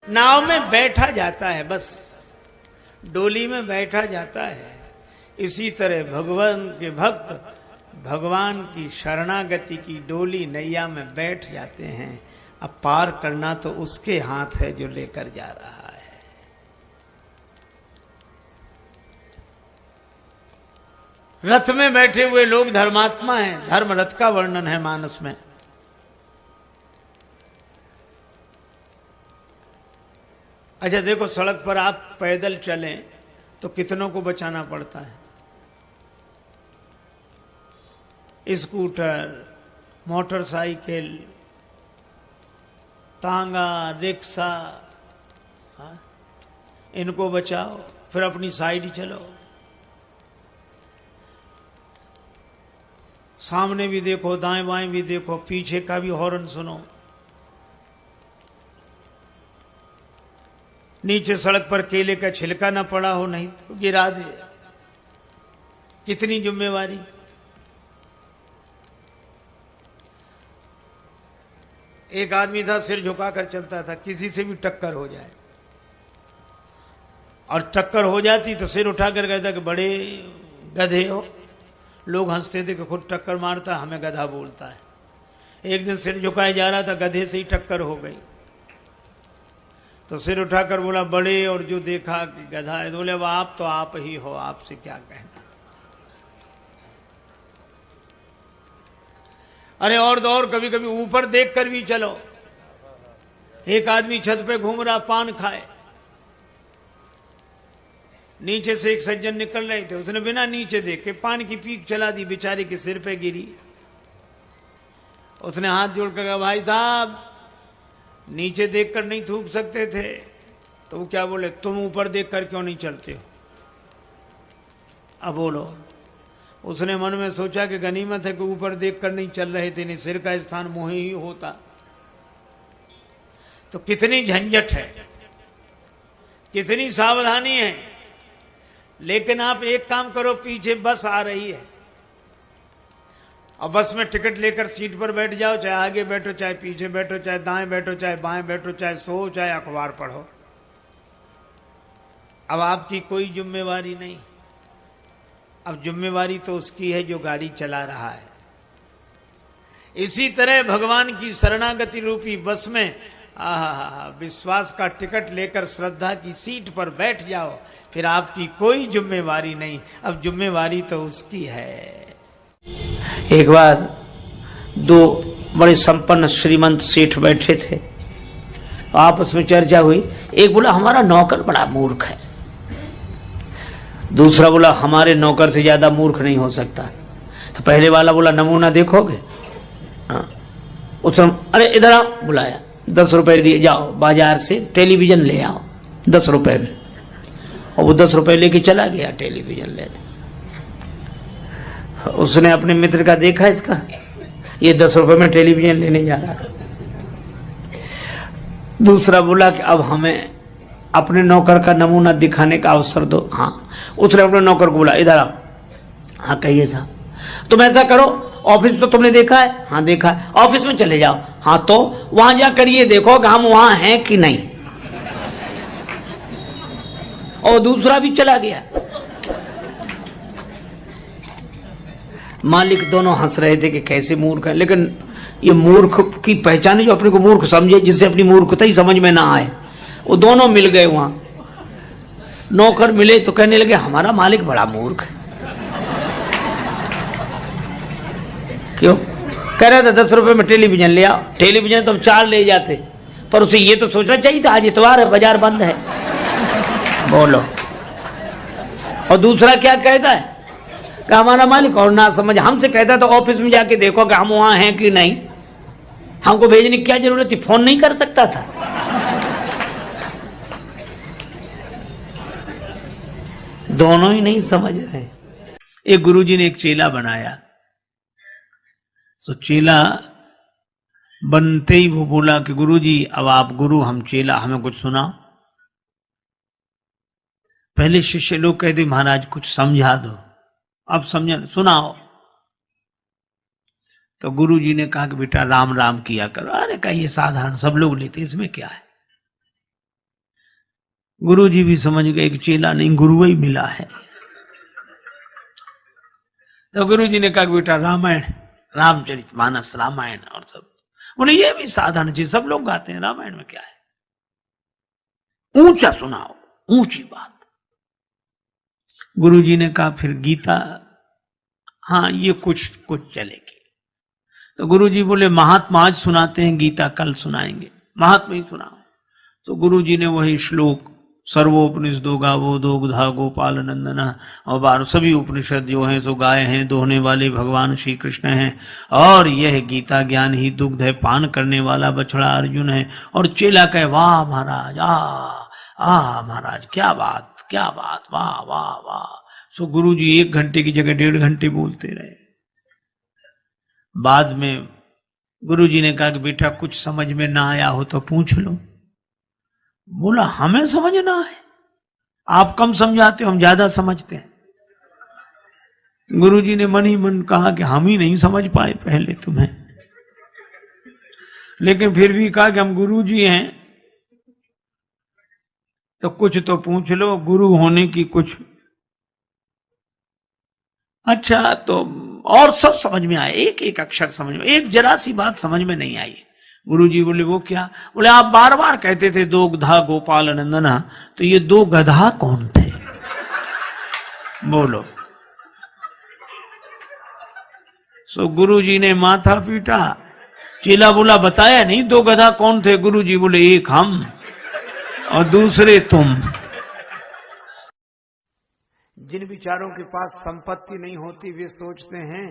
नाव में बैठा जाता है, बस डोली में बैठा जाता है। इसी तरह भगवान के भक्त भगवान की शरणागति की डोली नैया में बैठ जाते हैं। अब पार करना तो उसके हाथ है जो लेकर जा रहा है। रथ में बैठे हुए लोग धर्मात्मा हैं। धर्म रथ का वर्णन है मानस में। अच्छा देखो, सड़क पर आप पैदल चलें तो कितनों को बचाना पड़ता है। स्कूटर, मोटरसाइकिल, तांगा, रिक्शा, इनको बचाओ, फिर अपनी साइड चलो। सामने भी देखो, दाएं बाएं भी देखो, पीछे का भी हॉर्न सुनो। नीचे सड़क पर केले का छिलका न पड़ा हो, नहीं तो गिरा दे। कितनी जिम्मेवारी। एक आदमी था, सिर झुकाकर चलता था, किसी से भी टक्कर हो जाए, और टक्कर हो जाती तो सिर उठाकर कहता कि बड़े गधे हो। लोग हंसते थे कि खुद टक्कर मारता, हमें गधा बोलता है। एक दिन सिर झुकाए जा रहा था, गधे से ही टक्कर हो गई, तो सिर उठाकर बोला बड़े, और जो देखा कि गधा है, तो बोले अब आप तो आप ही हो, आपसे क्या कहना। अरे और तो और, कभी कभी ऊपर देखकर भी चलो। एक आदमी छत पे घूम रहा, पान खाए, नीचे से एक सज्जन निकल रहे थे, उसने बिना नीचे देखे पान की पीक चला दी, बेचारे के सिर पे गिरी। उसने हाथ जोड़कर कहा भाई साहब, नीचे देखकर नहीं थूक सकते थे? तो वो क्या बोले, तुम ऊपर देखकर क्यों नहीं चलते हो? अब बोलो। उसने मन में सोचा कि गनीमत है कि ऊपर देखकर नहीं चल रहे थे, नहीं सिर का स्थान मुंह ही होता। तो कितनी झंझट है, कितनी सावधानी है। लेकिन आप एक काम करो, पीछे बस आ रही है और बस में टिकट लेकर सीट पर बैठ जाओ, चाहे आगे बैठो, चाहे पीछे बैठो, चाहे दाएं बैठो, चाहे बाएं बैठो, चाहे सो, चाहे अखबार पढ़ो। अब आपकी कोई जिम्मेवारी नहीं। अब जिम्मेवारी तो उसकी है जो गाड़ी चला रहा है। इसी तरह भगवान की शरणागति रूपी बस में विश्वास का टिकट लेकर श्रद्धा की सीट पर बैठ जाओ, फिर आपकी कोई जिम्मेवारी नहीं। अब जिम्मेवारी तो उसकी है। एक बार दो बड़े संपन्न श्रीमंत सेठ बैठे थे, आपस में चर्चा हुई। एक बोला हमारा नौकर बड़ा मूर्ख है, दूसरा बोला हमारे नौकर से ज्यादा मूर्ख नहीं हो सकता। तो पहले वाला बोला नमूना देखोगे? उसने अरे इधर आओ, बुलाया, 10 रुपए दिए, जाओ बाजार से टेलीविजन ले आओ 10 रुपए में। और वो 10 रुपए लेके चला गया टेलीविजन लेने। उसने अपने मित्र का देखा, इसका ये 10 रुपए में टेलीविजन लेने जा रहा। दूसरा बोला कि अब हमें अपने नौकर का नमूना दिखाने का अवसर दो। हाँ, उसने अपने नौकर को बोला इधर आओ। हाँ कहिए साहब। तुम ऐसा करो, ऑफिस तो तुमने देखा है? हाँ देखा है। ऑफिस में चले जाओ। हाँ तो वहां जाकर ये देखो कि हम वहां हैं कि नहीं। और दूसरा भी चला गया। मालिक दोनों हंस रहे थे कि कैसे मूर्ख है, लेकिन ये मूर्ख की पहचान है जो अपने को मूर्ख समझे, जिससे अपनी मूर्खता ही समझ में ना आए। वो दोनों मिल गए वहां। नौकर मिले तो कहने लगे हमारा मालिक बड़ा मूर्ख है। क्यों? कह रहा था 10 रुपए में टेलीविजन ले आओ। टेलीविजन तो हम 4 ले जाते, पर उसे ये तो सोचना चाहिए था आज इतवार है, बाजार बंद है। बोलो। और दूसरा क्या कहता है कि हमारा मालिक और ना समझ, हमसे कहता तो ऑफिस में जाके देखो कि हम वहां हैं कि नहीं। हमको भेजने की क्या जरूरत थी, फोन नहीं कर सकता था? दोनों ही नहीं समझ रहे। एक गुरुजी ने एक चेला बनाया, तो चेला बनते ही वो बोला कि गुरुजी अब आप गुरु, हम चेला, हमें कुछ सुनाओ। पहले शिष्य लोग कहते महाराज कुछ समझा दो, अब समझा, सुनाओ। तो गुरुजी ने कहा कि बेटा राम राम किया करो। अरे कहिए साधारण सब लोग लेते, इसमें क्या है। गुरुजी भी समझ गए कि चेला नहीं गुरु ही मिला है। तो गुरुजी ने कहा बेटा रामायण, रामचरितमानस, रामायण और सब, उन्हें यह भी साधारण चीज, सब लोग गाते हैं, रामायण में क्या है, ऊंचा सुनाओ, ऊंची बात। गुरुजी ने कहा फिर गीता, हाँ ये कुछ चलेगी। तो गुरुजी बोले महात्मा आज सुनाते हैं, गीता कल सुनाएंगे, महात्मा ही सुनाओ। तो गुरुजी ने वही श्लोक, सर्वोपनिषदो गावो दुग्धा गोपाल नंदना, और 12 सभी उपनिषद जो हैं सो गाय हैं, दोहने वाले भगवान श्री कृष्ण हैं, और यह गीता ज्ञान ही दुग्ध है, पान करने वाला बछड़ा अर्जुन है। और चेला कहे वाह महाराज, आ महाराज, क्या बात, क्या बात, वाह वाह वाह। सो गुरुजी 1 घंटे की जगह 1.5 घंटे बोलते रहे। बाद में गुरुजी ने कहा कि बेटा कुछ समझ में ना आया हो तो पूछ लो। बोला हमें समझना है, आप कम समझाते हो, हम ज्यादा समझते हैं। गुरुजी ने मन ही मन कहा कि हम ही नहीं समझ पाए पहले तुम्हें, लेकिन फिर भी कहा कि हम गुरुजी हैं तो कुछ तो पूछ लो, गुरु होने की कुछ। अच्छा तो और सब समझ में आया, एक एक अक्षर समझ में, एक जरा सी बात समझ में नहीं आई। गुरुजी बोले वो क्या? बोले आप बार बार कहते थे दो गधा गोपाल नंदना, तो ये 2 गधा कौन थे? बोलो। सो गुरुजी ने माथा पीटा। चेला बोला बताया नहीं 2 गधा कौन थे? गुरुजी बोले एक हम और दूसरे तुम। जिन विचारों के पास संपत्ति नहीं होती वे सोचते हैं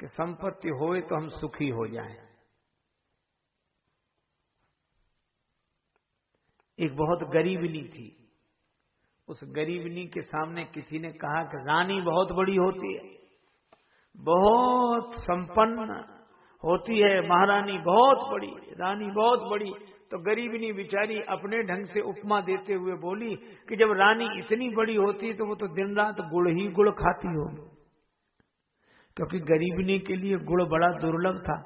कि संपत्ति होए तो हम सुखी हो जाएं। एक बहुत गरीबनी थी, उस गरीबनी के सामने किसी ने कहा कि रानी बहुत बड़ी होती है, बहुत संपन्न होती है, महारानी बहुत बड़ी, रानी बहुत बड़ी। तो गरीबनी बेचारी अपने ढंग से उपमा देते हुए बोली कि जब रानी इतनी बड़ी होती तो वो तो दिन रात गुड़ ही गुड़ खाती होगी, क्योंकि गरीबनी के लिए गुड़ बड़ा दुर्लभ था।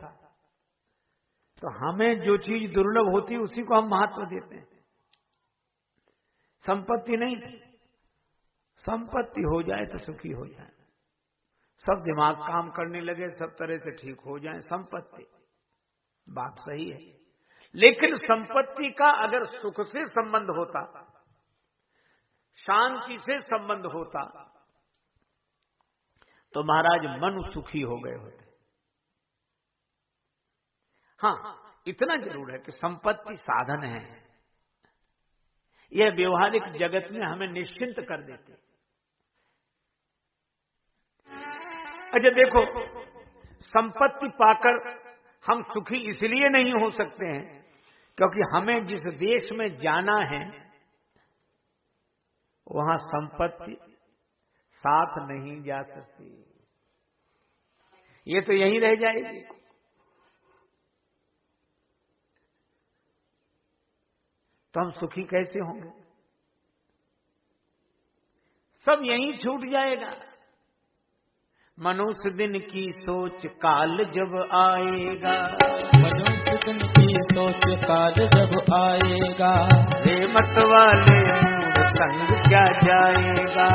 तो हमें जो चीज दुर्लभ होती उसी को हम महत्व देते हैं, संपत्ति नहीं। संपत्ति हो जाए तो सुखी हो जाए, सब दिमाग काम करने लगे, सब तरह से ठीक हो जाए, संपत्ति बात सही है। लेकिन संपत्ति का अगर सुख से संबंध होता, शांति से संबंध होता, तो महाराज मन सुखी हो गए होते। हाँ, इतना जरूर है कि संपत्ति साधन है, यह व्यवहारिक जगत में हमें निश्चिंत कर देते। अच्छा देखो, संपत्ति पाकर हम सुखी इसलिए नहीं हो सकते हैं क्योंकि हमें जिस देश में जाना है वहां संपत्ति साथ नहीं जा सकती, ये तो यहीं रह जाएगी। तो हम सुखी कैसे होंगे? सब यहीं छूट जाएगा। मनुष्य दिन की सोच काल जब आएगा, मनुष्य दिन की सोच काल जब आएगा, रे मत वाले मूड संग क्या जाएगा,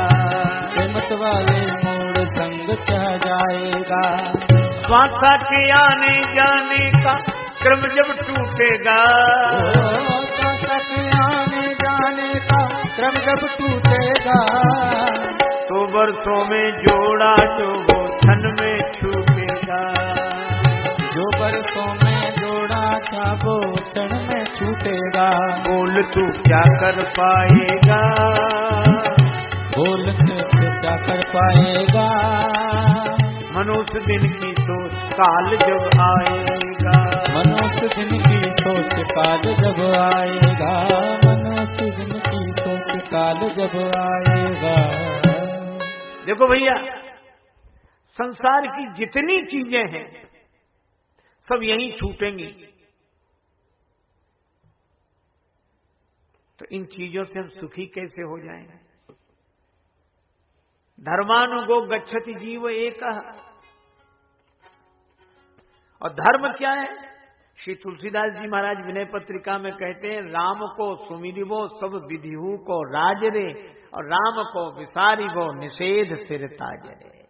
रे मत वाले मूड संग क्या जाएगा। श्वासा के आने जाने का क्रम जब टूटेगा, श्वासा के आने जाने का क्रम जब टूटेगा, तो बरसों में जोड़ा जो वो क्षण में छूटेगा, जो बरसों में जोड़ा था वो क्षण में छूटेगा। बोल तू क्या कर पाएगा, बोल तू क्या कर पाएगा। मनुष्य दिन की सोच काल जब आएगा, मनुष्य दिन की सोच काल जब आएगा, मनुष्य दिन की सोच काल जब आएगा। देखो भैया, संसार की जितनी चीजें हैं सब यहीं छूटेंगी, तो इन चीजों से हम सुखी कैसे हो जाएंगे? धर्मानुगो गच्छति जीव एकः, और धर्म क्या है? श्री तुलसीदास जी महाराज विनय पत्रिका में कहते हैं, राम को सुमिरिबो सब विधिहु को राज रे, और राम को विसारिबो निषेध सिर ताज रे।